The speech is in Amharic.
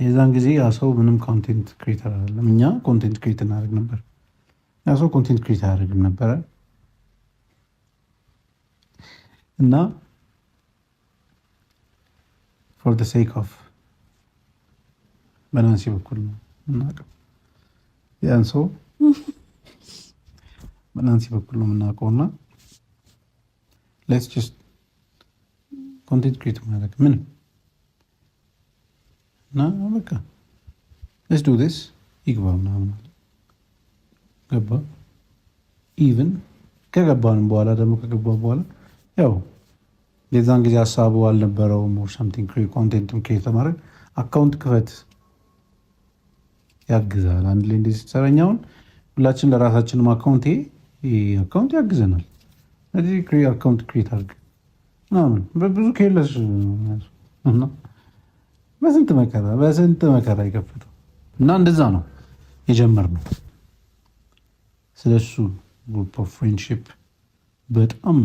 የዛን ጊዜ ያ ሰው ምንም ኮንቴንት ክሬተር አይደለም። እኛ ኮንቴንት ክሬት እናደርግ ነበር፣ ያ ሰው ኮንቴንት ክሬት አያደርግም ነበረ። እና ፎር ዘ ሴክ ኦፍ በናንሲ በኩል ነው የምናውቀው፣ ያን ሰው በናንሲ በኩል ነው የምናውቀው። እና ሌትስ ጀስት ኮንቴንት ክሬት ማድረግ ምንም እና በቃ ሌትስ ዱ ዲስ ይግባ ምናምን ገባ። ኢቭን ከገባንም በኋላ ደግሞ ከገባ በኋላ ያው የዛን ጊዜ ሀሳቡ አልነበረውም ኦር ሳምቲንግ ኮንቴንትም ክሬት ለማድረግ አካውንት ክፈት ያግዛል። አንድ ላይ እንደዚህ ስትሰራኛውን ሁላችን ለራሳችንም አካውንት አካውንት ያግዘናል። ስለዚህ አካውንት ክሬት አድርግ ምናምን በብዙ ኬለስ እና በስንት መከራ የከፈተው እና እንደዛ ነው የጀመርነው። ስለሱ ግሩፕ ኦፍ ፍሬንድሺፕ በጣም